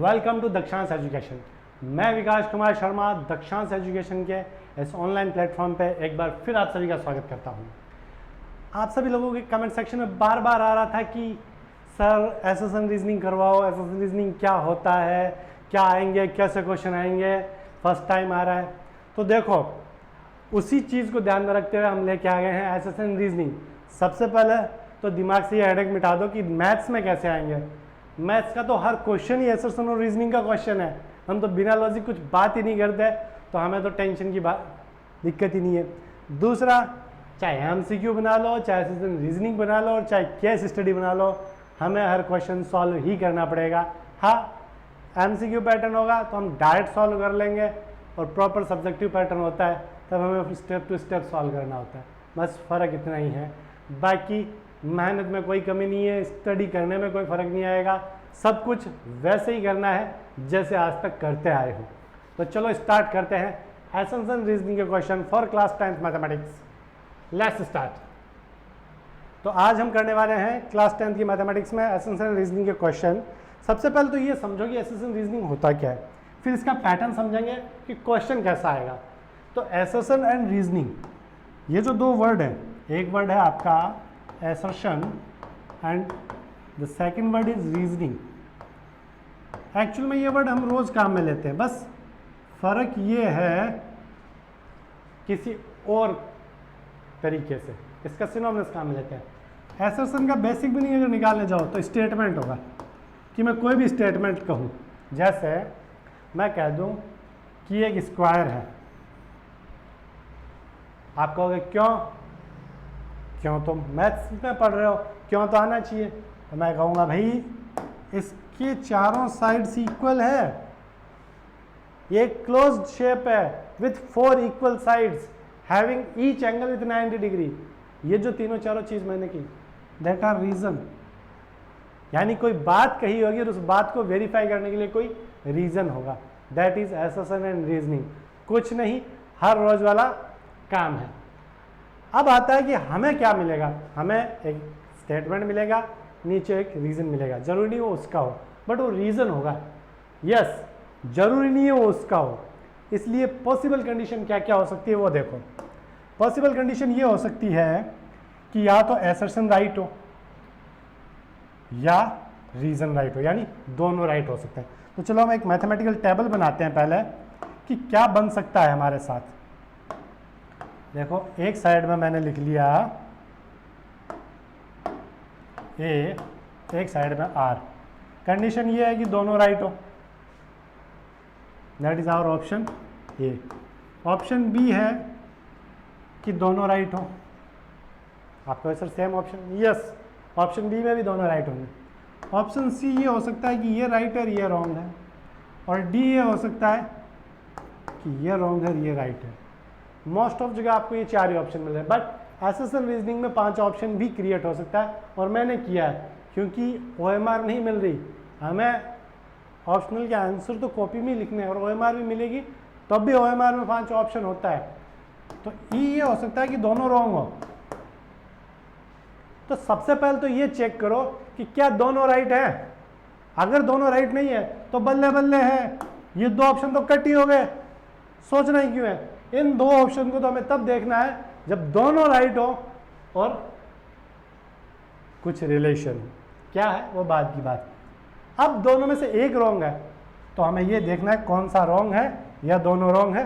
Welcome to Dakshansh education. मैं Vikas Kumar Sharma Dakshansh education के इस ऑनलाइन प्लेटफॉर्म पे एक बार फिर आप सभी का स्वागत करता हूँ। आप सभी लोगों के कमेंट सेक्शन में बार बार आ रहा था कि सर एसएसएन रीजनिंग करवाओ, एसएसएन रीजनिंग क्या होता है, क्या आएंगे, कैसे क्वेश्चन आएंगे, फर्स्ट टाइम आ रहा है। तो देखो, उसी चीज़ को ध्यान में रखते हुए हम लेके आ गए हैं एसएसएन रीजनिंग। सबसे पहले तो दिमाग से ये हेडेक मिटा दो कि मैथ्स में कैसे आएंगे। मैथ्स का तो हर क्वेश्चन ही एसएसएन और रीजनिंग का क्वेश्चन है। हम तो बिना लॉजिक कुछ बात ही नहीं करते, तो हमें तो टेंशन की बात दिक्कत ही नहीं है। दूसरा, चाहे एमसीक्यू बना लो, चाहे एसएसएन रीजनिंग बना लो और चाहे केस स्टडी बना लो, हमें हर क्वेश्चन सॉल्व ही करना पड़ेगा। हाँ, एमसीक्यू पैटर्न होगा तो हम डायरेक्ट सॉल्व कर लेंगे, और प्रॉपर सब्जेक्टिव पैटर्न होता है तब हमें स्टेप टू स्टेप सॉल्व करना होता है। बस फ़र्क इतना ही है, बाकी मेहनत में कोई कमी नहीं है, स्टडी करने में कोई फ़र्क नहीं आएगा। सब कुछ वैसे ही करना है जैसे आज तक करते आए हो। तो चलो स्टार्ट करते हैं एसएसएन रीजनिंग के question for class 10th mathematics. Let's start. तो आज हम करने वाले हैं क्लास 10th की मैथमेटिक्स में एसएसएन रीजनिंग के क्वेश्चन। सबसे पहले तो ये समझो कि एसएसएन रीजनिंग होता क्या है, फिर इसका पैटर्न समझेंगे कि क्वेश्चन कैसा आएगा। तो एसएसएन एंड रीजनिंग, ये जो दो वर्ड है, एक वर्ड है आपका assertion and the second word is reasoning। Actual में ये वर्ड हम रोज काम में लेते हैं, बस फर्क ये है किसी और तरीके से इसका सिनोनिम्स काम में लेते हैं। एसर्शन का बेसिक भी नहीं अगर निकालने जाओ तो स्टेटमेंट होगा कि मैं कोई भी स्टेटमेंट कहूँ, जैसे मैं कह दूँ कि एक स्क्वायर है। आप कहोगे क्यों तो मैथ्स में पढ़ रहे हो, क्यों तो आना चाहिए। तो मैं कहूँगा भाई इसके चारों साइड्स इक्वल है, ये क्लोज्ड शेप है with 4 equal sides having each angle with 90 degree. ये जो तीनों चारों चीज़ मैंने की, दैट आर रीजन। यानी कोई बात कही होगी और उस बात को वेरीफाई करने के लिए कोई रीजन होगा। That is SSN and reasoning. कुछ नहीं, हर रोज वाला काम है। अब आता है कि हमें क्या मिलेगा। हमें एक स्टेटमेंट मिलेगा, नीचे एक रीज़न मिलेगा। जरूरी नहीं वो उसका हो, बट वो रीज़न होगा। यस, जरूरी नहीं है वो उसका हो। इसलिए पॉसिबल कंडीशन क्या क्या हो सकती है वो देखो। पॉसिबल कंडीशन ये हो सकती है कि या तो एसर्शन राइट हो या रीज़न राइट हो, यानी दोनों राइट हो सकते हैं। तो चलो हम एक मैथमेटिकल टेबल बनाते हैं पहले कि क्या बन सकता है हमारे साथ। देखो, एक साइड में मैंने लिख लिया ए, एक साइड में आर। कंडीशन ये है कि दोनों राइट हो, that is our option A. Option B है कि दोनों राइट हो। आपको sir same option, yes, option B में भी दोनों राइट होंगे। ऑप्शन सी ये हो सकता है कि ये राइट है, ये रॉन्ग है, और डी ये हो सकता है कि ये रॉन्ग है, ये राइट है। मोस्ट ऑफ जगह आपको ये 4 ही ऑप्शन मिल रहे हैं, बट एसएसएन रीजनिंग में 5 ऑप्शन भी क्रिएट हो सकता है, और मैंने किया है क्योंकि ओएमआर नहीं मिल रही हमें। ऑप्शनल के आंसर तो कॉपी में लिखने हैं, और ओएमआर भी मिलेगी तब भी ओएमआर में 5 ऑप्शन होता है। तो ये हो सकता है कि दोनों रॉन्ग हो। तो सबसे पहले तो ये चेक करो कि क्या दोनों राइट है। अगर दोनों राइट नहीं है तो बल्ले बल्ले है, ये 2 ऑप्शन तो कट ही हो गए, सोचना ही क्यों है। इन 2 ऑप्शन को तो हमें तब देखना है जब दोनों राइट हो और कुछ रिलेशन। क्या है वो बात की बात। अब दोनों में से एक रॉन्ग है तो हमें ये देखना है कौन सा रॉन्ग है या दोनों रॉन्ग है।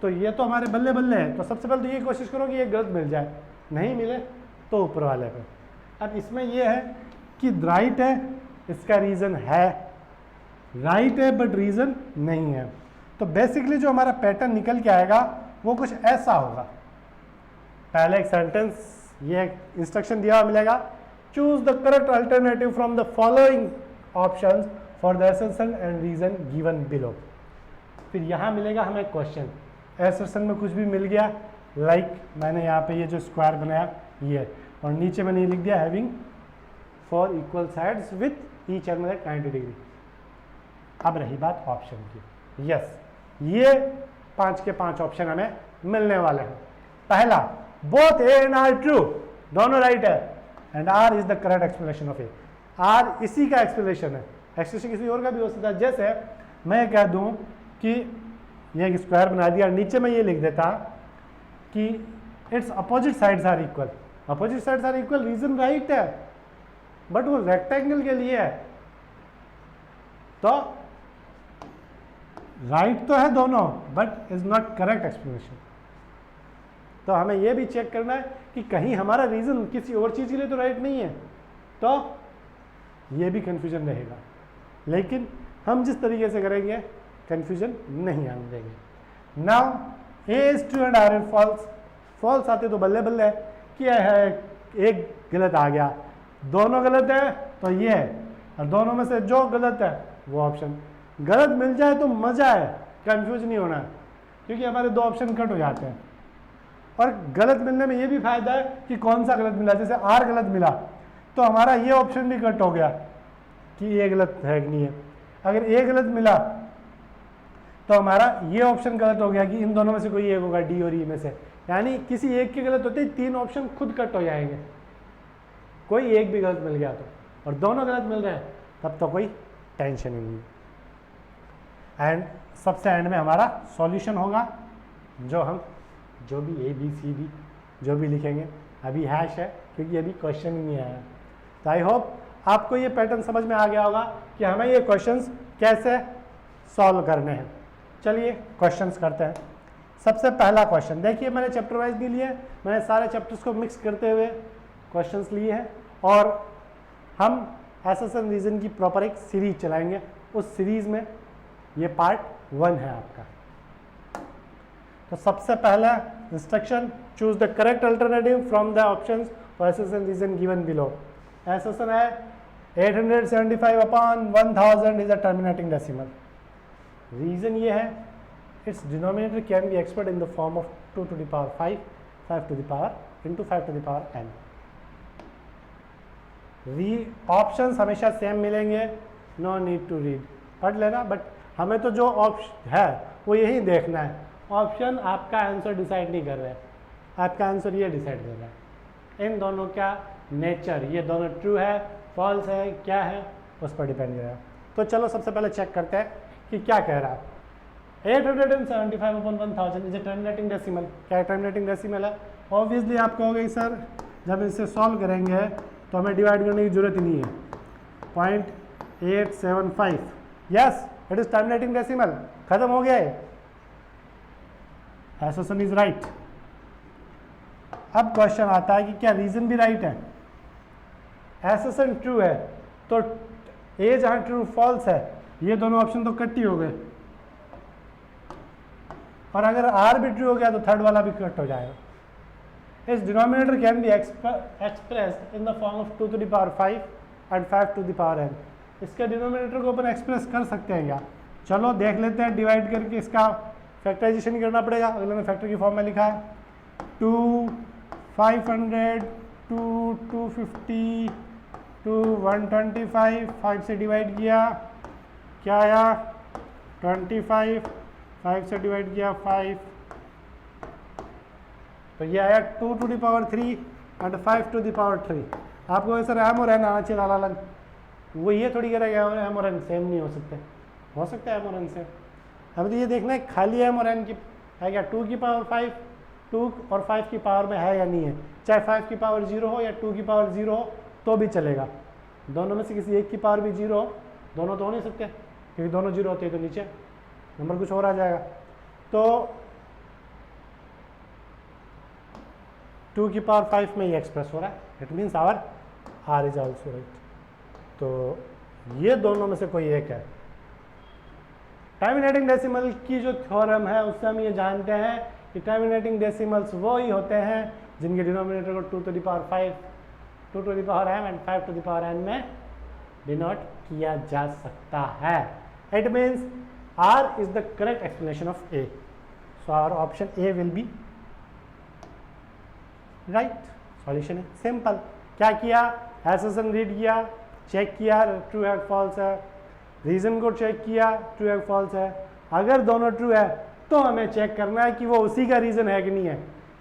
तो ये तो हमारे बल्ले बल्ले है, तो सबसे पहले तो ये कोशिश करो कि ये गलत मिल जाए, नहीं मिले तो ऊपर वाले पे। अब इसमें ये है कि राइट है, इसका रीज़न है, राइट है बट रीज़न नहीं है। तो बेसिकली जो हमारा पैटर्न निकल के आएगा वो कुछ ऐसा होगा। पहले एक सेंटेंस, ये इंस्ट्रक्शन दिया हुआ मिलेगा, choose the correct alternative from the following options for the assertion and reason given below. फिर यहाँ मिलेगा हमें क्वेश्चन। एसर्शन में कुछ भी मिल गया, लाइक मैंने यहाँ पे ये जो स्क्वायर बनाया ये, और नीचे मैंने ये लिख दिया having 4 equal sides with each angle at 90 degree. अब रही बात ऑप्शन की। यस, ये 5 के 5 ऑप्शन हमें मिलने वाले हैं। पहला, both A and R true, दोनों राइट है, and R is the correct explanation of A. R इसी का एक्सप्लेनेशन है, एक्सप्रेशन किसी और का भी हो सकता है। जैसे मैं कह दूं कि ये एक स्क्वायर बना दिया, नीचे मैं ये लिख देता कि it's opposite sides are equal. Opposite sides are equal reason right है, बट वो रेक्टेंगल के लिए है, तो राइट तो है दोनों, but is not correct explanation. तो हमें यह भी चेक करना है कि कहीं हमारा रीजन किसी और चीज के लिए तो राइट नहीं है, तो ये भी कंफ्यूजन रहेगा। लेकिन हम जिस तरीके से करेंगे कंफ्यूजन नहीं आने देंगे। Now A is true and R is false. False आते तो बल्ले बल्ले, क्या है एक गलत आ गया, दोनों गलत है तो ये है, और दोनों में से जो गलत है वो ऑप्शन। गलत मिल जाए तो मजा है, कंफ्यूज नहीं होना, क्योंकि हमारे दो ऑप्शन कट हो जाते हैं। और गलत मिलने में ये भी फायदा है कि कौन सा गलत मिला, जैसे आर गलत मिला तो हमारा ये ऑप्शन भी कट हो गया कि ये गलत है कि नहीं है। अगर ए गलत मिला तो हमारा ये ऑप्शन गलत हो गया कि इन दोनों में से कोई एक होगा, डी और ई में से। यानी किसी एक के गलत होते ही तीन ऑप्शन खुद कट हो जाएंगे, कोई एक भी गलत मिल गया तो, और दोनों गलत मिल रहे हैं तब तो कोई टेंशन ही नहीं। एंड सबसे एंड में हमारा सॉल्यूशन होगा, जो भी ए बी सी डी जो भी लिखेंगे, अभी हैश है क्योंकि अभी क्वेश्चन ही नहीं आया। तो आई होप आपको ये पैटर्न समझ में आ गया होगा कि हमें ये क्वेश्चंस कैसे सॉल्व करने हैं। चलिए क्वेश्चंस करते हैं। सबसे पहला क्वेश्चन देखिए, मैंने चैप्टर वाइज नहीं लिए, मैंने सारे चैप्टर्स को मिक्स करते हुए क्वेश्चंस लिए हैं, और हम एसेशन रीजन की प्रॉपर एक सीरीज चलाएंगे। उस सीरीज में ये पार्ट 1 है आपका। तो सबसे पहला instruction, choose the correct alternative from the options for assertion reason given below. Assertion है 875/1000 is a terminating decimal. Reason ये है, it's denominator can be expressed in the form of 2 to the power 5, 5 to the power into 5 to the power n। Options हमेशा same मिलेंगे, no need to read, पढ़ लेना, but हमें तो जो option है वो यही देखना है। ऑप्शन आपका आंसर डिसाइड नहीं कर रहे हैं, आपका आंसर ये डिसाइड कर रहा है। इन दोनों का नेचर, ये दोनों ट्रू है फॉल्स है क्या है, उस पर डिपेंड करेगा। तो चलो सबसे पहले चेक करते हैं कि क्या कह रहा है। 875/1000 इज ए टर्मिनेटिंग डेसिमल। क्या टर्मिनेटिंग डेसिमल है? ऑब्वियसली आप कहोगे सर जब इसे सॉल्व करेंगे तो हमें डिवाइड करने की जरूरत ही नहीं है। 0.875, yes it is terminating decimal, खत्म हो गया है, एसेशन इज राइट। अब क्वेश्चन आता है कि क्या रीजन भी राइट है? एसेशन ट्रू है तो ए जहां ट्रू फॉल्स है, ये दोनों ऑप्शन तो कट ही हो गए, और अगर आर भी ट्रू हो गया तो थर्ड वाला भी कट हो जाएगा। इस denominator can be expressed in the form of 2 to the power 5 and 5 to the power n। इसके डिनोमिनेटर को अपन एक्सप्रेस कर सकते हैं क्या? चलो देख लेते हैं, डिवाइड करके इसका फैक्टराइजेशन ही करना पड़ेगा। अगले में फैक्टर की फॉर्म में लिखा है 2 500 2 250 2 125, 5 से डिवाइड किया क्या आया 25, 5 से डिवाइड किया 5, तो ये आया 2 to the power 3 and 5 to the power 3। आपको सर एम और एन आना चाहिए अलग अलग, वो ये थोड़ी करेगा एम और एन सेम नहीं हो सकते, हो सकता है एम और एन से। हमें तो ये देखना है खाली एम और एन की है क्या, 2 की पावर 5 2 और 5 की पावर में है या नहीं है। चाहे 5 की पावर 0 हो या 2 की पावर 0 हो तो भी चलेगा, दोनों में से किसी एक की पावर भी 0 हो, दोनों तो हो नहीं सकते क्योंकि दोनों 0 होते हैं तो नीचे नंबर कुछ और आ जाएगा। तो 2 की पावर 5 में ये एक्सप्रेस हो रहा है, it means our R is also right. तो ये दोनों में से कोई एक है। टर्मिनेटिंग डेसिमल की जो थ्योरम है उससे हम ये जानते हैं कि टर्मिनेटिंग डेसिमल्स वो ही होते हैं जिनके डिनोमिनेटर को 2 to the power 5 2 to the power m and 5 to the power n में डिनोट किया जा सकता है। It means R is the correct explanation of A. So our option A will be right. Solution है simple. क्या किया, assertion read किया, check किया ट्रू है फॉल्स है, रीजन को चेक किया ट्रू है फॉल्स है। अगर दोनों ट्रू है तो हमें चेक करना है कि वो उसी का रीजन है कि नहीं है।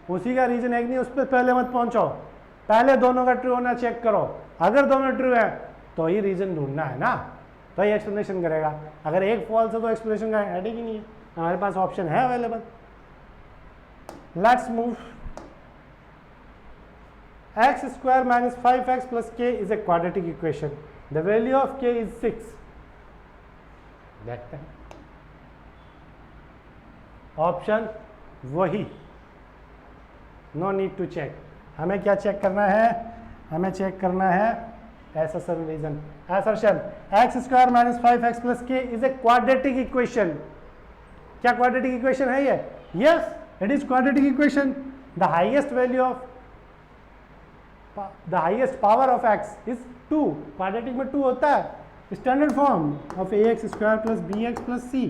उसी का रीजन है कि नहीं उस पर पहले मत पहुंचो, पहले दोनों का ट्रू होना चेक करो। अगर दोनों ट्रू है तो ही रीजन ढूंढना है ना। तो ये एक्सप्लेनेशन करेगा। अगर एक फॉल्स है तो एक्सप्लेनेशन का हेडिंग ही नहीं है, हमारे पास ऑप्शन है available. Let's move. x square minus 5x plus k is a quadratic equation. The value of k is 6. देखते हैं ऑप्शन वही, नो नीड टू चेक। हमें क्या चेक करना है, हमें चेक करना है assertion reason। assertion x square minus 5x plus k is a quadratic equation। क्या quadratic equation है ये? yes, it is quadratic equation। the highest value of the highest power of x is 2। quadratic में 2 होता है। standard form of ax square plus bx plus c।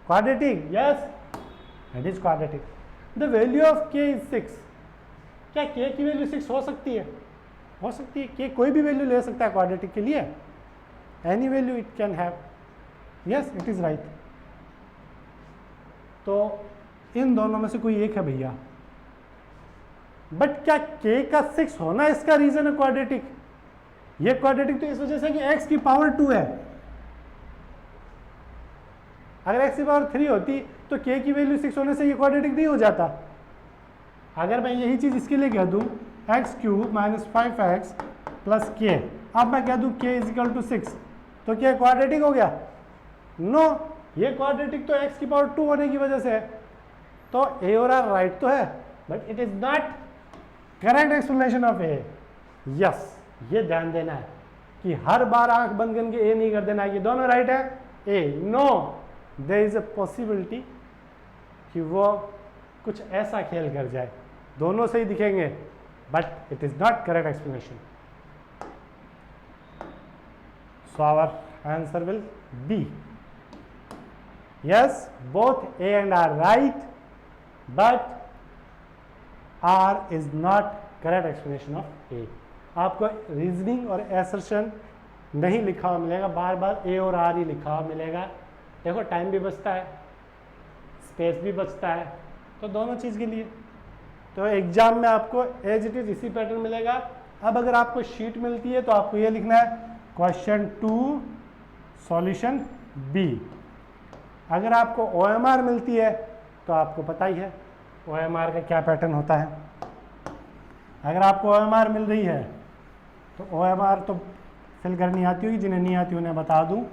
quadratic, yes, it is quadratic। the value of k is 6। क्या k की value 6 हो सकती है? हो सकती है। k कोई भी वैल्यू ले सकता है क्वाड्रेटिक के लिए, any value it can have. Yes, it is right. तो इन दोनों में से कोई एक है भैया। बट क्या k का 6 होना इसका रीजन है क्वाड्रेटिक? ये क्वाड्रेटिक तो इस वजह से कि x की पावर 2 है। अगर x की पावर 3 होती तो k की वैल्यू 6 होने से ये क्वाड्रेटिक नहीं हो जाता। अगर मैं यही चीज इसके लिए कह दूं x cube minus 5x plus के, अब मैं कह दूं k इज इक्वल टू 6, तो क्या क्वाड्रेटिक हो गया? नो, ये क्वाड्रेटिक तो x की पावर 2 होने की वजह से है। तो ए और आर राइट तो है, but it is not correct explanation of A. Yes, ये ध्यान देना है कि हर बार आंख बंद करके ए नहीं कर देना है कि दोनों राइट है। Uh no, there is a possibility कि वो कुछ ऐसा खेल कर जाए, दोनों सही दिखेंगे, but it is not correct explanation. So our answer will be yes, both A and R right, but R is not correct explanation of A. आपको रीजनिंग और एसर्शन नहीं लिखा हुआ मिलेगा, बार बार ए और आर ही लिखा हुआ मिलेगा। देखो टाइम भी बचता है, स्पेस भी बचता है, तो दोनों चीज़ के लिए। तो एग्जाम में आपको एज इट इज इसी पैटर्न मिलेगा। अब अगर आपको शीट मिलती है तो आपको ये लिखना है क्वेश्चन 2 सॉल्यूशन बी। अगर आपको OMR मिलती है तो आपको पता ही है OMR का क्या पैटर्न होता है। अगर आपको OMR मिल रही है तो OMR तो फिल करनी आती होगी, जिन्हें नहीं आती उन्हें बता दूं।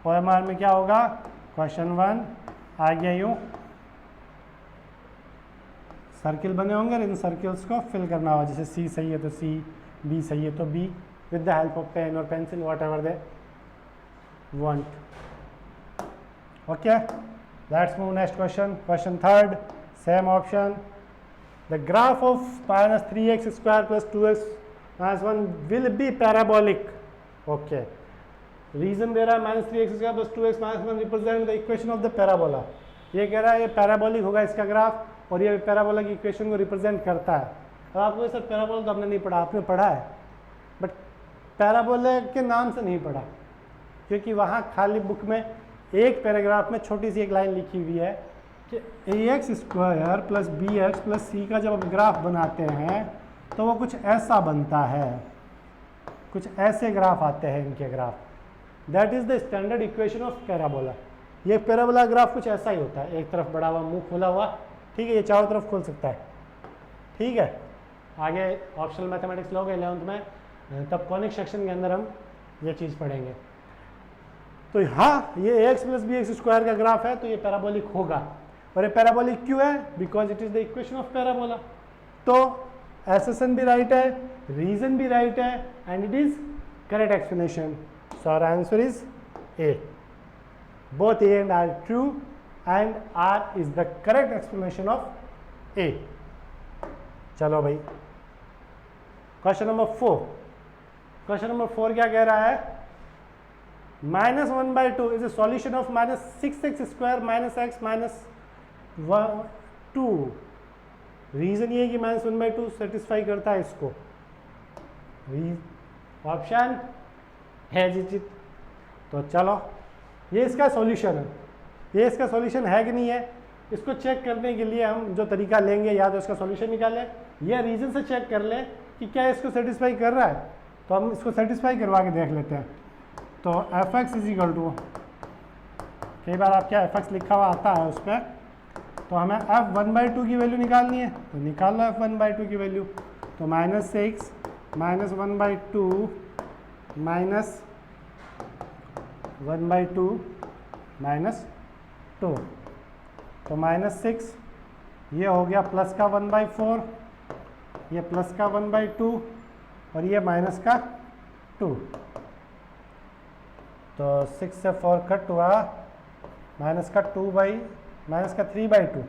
OMR में क्या होगा, क्वेश्चन 1 आ गया यूँ, सर्किल बने होंगे और इन सर्किल्स को फिल करना होगा। जैसे सी सही है तो सी, बी सही है तो B, with the help of pen और pencil, whatever they want. Okay, let's move next question. Question 3, same option. The graph of minus 3x square plus 2x minus 1 will be parabolic. Okay, reason दे रहा है minus 3x square plus 2x minus 1 represent the equation of the parabola. ये कह रहा है ये parabolic होगा इसका ग्राफ, और ये पैराबोला की इक्वेशन को रिप्रेजेंट करता है। अब आपको सर पैराबोला तो आपने नहीं पढ़ा, आपने पढ़ा है बट पैराबोला के नाम से नहीं पढ़ा, क्योंकि वहाँ खाली बुक में एक पैराग्राफ में छोटी सी एक लाइन लिखी हुई है कि ax square plus bx plus C का जब आप ग्राफ बनाते हैं तो वो कुछ ऐसा बनता है, कुछ ऐसे ग्राफ आते हैं इनके graph. That is the standard equation of parabola. ये पैराबोला ग्राफ कुछ ऐसा ही होता है, एक तरफ बड़ा हुआ मुंह खुला हुआ, ठीक है, ये चारों तरफ खुल सकता है, ठीक है। आगे ऑप्शनल मैथमेटिक्स लोगे 11th में, तब कॉनिक सेक्शन के अंदर हम ये चीज़ पढ़ेंगे। तो हाँ, ये ax प्लस bx स्क्वायर का ग्राफ है तो ये पैराबोलिक होगा। और ये पैराबोलिक क्यों है? Because it is the equation of parabola. तो एसेसन भी राइट है, रीजन भी राइट है, and it is correct explanation. So our answer is A. Both A and R true and R is the correct explanation of A. चलो भाई, question number 4। Question number 4 क्या कह रहा है? Minus 1/2 is a solution of minus 6x square minus x minus 2। Reason ये है कि minus 1/2 satisfy करता है इसको। ऑप्शन है जी। तो चलो, ये इसका सॉल्यूशन है। ये इसका सॉल्यूशन है कि नहीं है, इसको चेक करने के लिए हम जो तरीका लेंगे, या तो इसका सॉल्यूशन निकालें या रीजन से चेक कर लें कि क्या इसको सेटिस्फाई कर रहा है। तो हम इसको सेटिस्फाई करवा के देख लेते हैं। तो F X is equal to, कई बार आपके एफ एक्स लिखा हुआ आता है उस पर, तो हमें एफ 1/2 की वैल्यू निकालनी है, तो निकाल लो एफ 1/2 की वैल्यू। तो -6 -1/2 माइनस 1/2 -2, तो -6 ये हो गया प्लस का 1/4, ये प्लस का 1/2 और ये माइनस का 2। तो 6 से 4 कट हुआ, माइनस का 3/2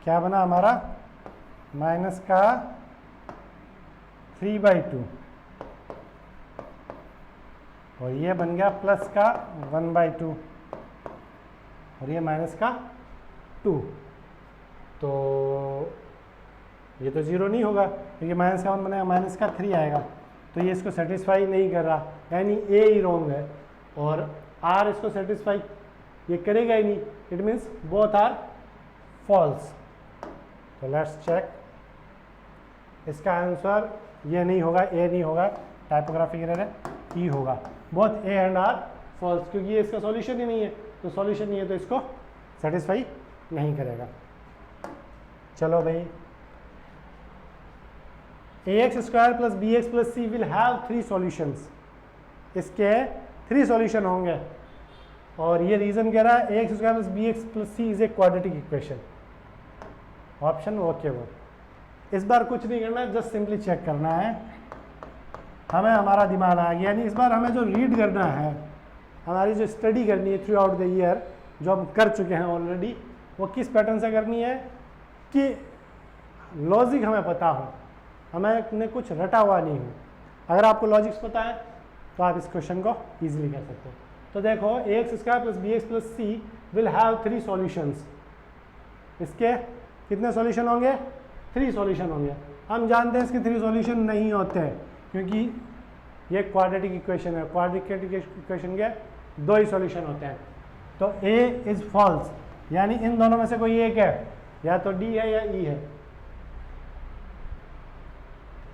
क्या बना हमारा, माइनस का 3/2 और ये बन गया प्लस का 1/2 और ये माइनस का 2। तो ये तो ज़ीरो नहीं होगा क्योंकि माइनस का 1 बनेगा, माइनस का 3 आएगा, तो ये इसको सेटिस्फाई नहीं कर रहा, यानी ए ही रॉन्ग है और आर इसको सेटिस्फाई ये करेगा ही नहीं, it means both are false. तो लेट्स चेक, इसका आंसर ये नहीं होगा, ए नहीं होगा, टाइपोग्राफिक एरर है, ई होगा, both A and R false, क्योंकि ये इसका सॉल्यूशन ही नहीं है, तो सॉल्यूशन नहीं है तो इसको सेटिस्फाई नहीं करेगा। चलो भाई, ax² plus bx plus c will have 3 solutions, इसके 3 सॉल्यूशन होंगे और ये रीजन कह रहा है ax² plus bx plus c is a quadratic equation. Option okay वो, इस बार कुछ नहीं करना है, जस्ट सिंपली चेक करना है, हमें हमारा दिमाग आ गया। यानी इस बार हमें जो रीड करना है, हमारी जो स्टडी करनी है थ्रू आउट द ईयर, जो हम कर चुके हैं ऑलरेडी, वो किस पैटर्न से करनी है कि लॉजिक हमें पता हो, हमें कुछ रटा हुआ नहीं हो। अगर आपको लॉजिक्स पता है तो आप इस क्वेश्चन को इजीली कर सकते हो। तो देखो ax² plus bx plus c will have 3 solutions, इसके कितने सॉल्यूशन होंगे, 3 सॉल्यूशन होंगे। हम जानते हैं इसके 3 सॉल्यूशन नहीं होते हैं क्योंकि ये क्वाड्रेटिक इक्वेशन है, क्वाड्रेटिक इक्वेशन के 2 ही सॉल्यूशन होते हैं। तो a इज फॉल्स, यानी इन दोनों में से कोई एक है, या तो d है या e है।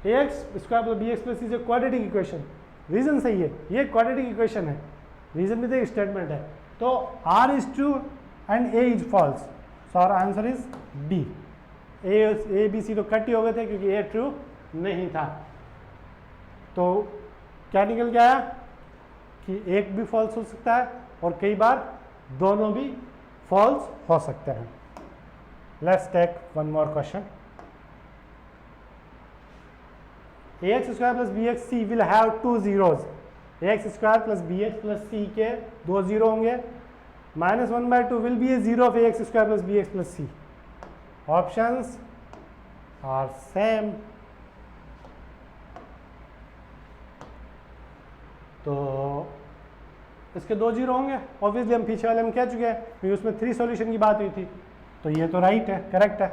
ax² plus bx plus c is a quadratic equation, reason सही है, ये क्वाड्रेटिक इक्वेशन है, रीजन भी तो स्टेटमेंट है। तो r is true and a is false, so our answer is d। a b c तो कट ही हो गए थे क्योंकि a ट्रू नहीं था। तो क्या निकल के आया कि एक भी फॉल्स हो सकता है और कई बार दोनों भी फॉल्स हो सकते हैं। Let's take one more question. ax² plus bx c will have 2 zeros, ax² plus bx plus c के 2 जीरो होंगे, -1/2 will be a zero of ax² plus bx plus c। Options are same. तो इसके 2 zero होंगे, obviously हम पीछे वाले में कह चुके हैं क्योंकि उसमें 3 सॉल्यूशन की बात हुई थी, तो ये तो राइट है, करेक्ट है।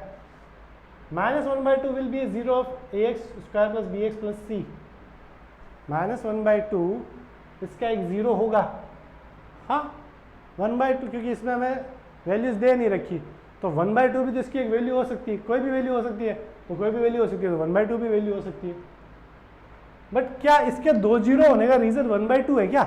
-1/2 will be a zero of ax² plus bx plus c, -1/2 इसका एक जीरो होगा, हाँ 1/2 क्योंकि इसमें हमें वैल्यूज दे नहीं रखी, तो 1/2 भी तो इसकी एक वैल्यू हो सकती है, कोई भी वैल्यू हो सकती है, तो कोई भी वैल्यू हो सकती है, तो 1/2 भी वैल्यू हो सकती है। बट क्या इसके 2 जीरो होने का रीज़न 1/2 है क्या?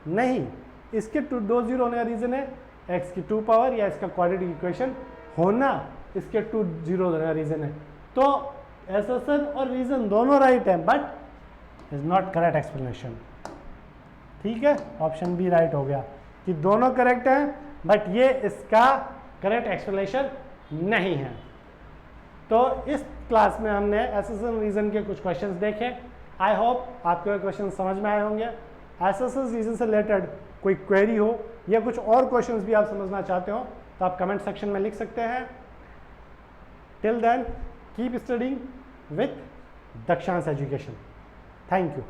नहीं, इसके 2 जीरो होने का रीज़न है x की 2 पावर या इसका क्वाड्रेटिक इक्वेशन होना, इसके 2 जीरो होने का रीज़न है। तो एसर्शन और रीज़न दोनों राइट है but is not correct explanation. ठीक है, ऑप्शन बी राइट हो गया कि दोनों करेक्ट हैं बट ये इसका करेक्ट एक्सप्लेनेशन नहीं है। तो इस क्लास में हमने एसर्शन रीज़न के कुछ क्वेश्चंस देखे। आई होप आपके क्वेश्चन समझ में आए होंगे। एसर्शन रीज़न से रिलेटेड कोई क्वेरी हो या कुछ और क्वेश्चंस भी आप समझना चाहते हो तो आप कमेंट सेक्शन में लिख सकते हैं। Till then keep studying with Dakshansh education. Thank you.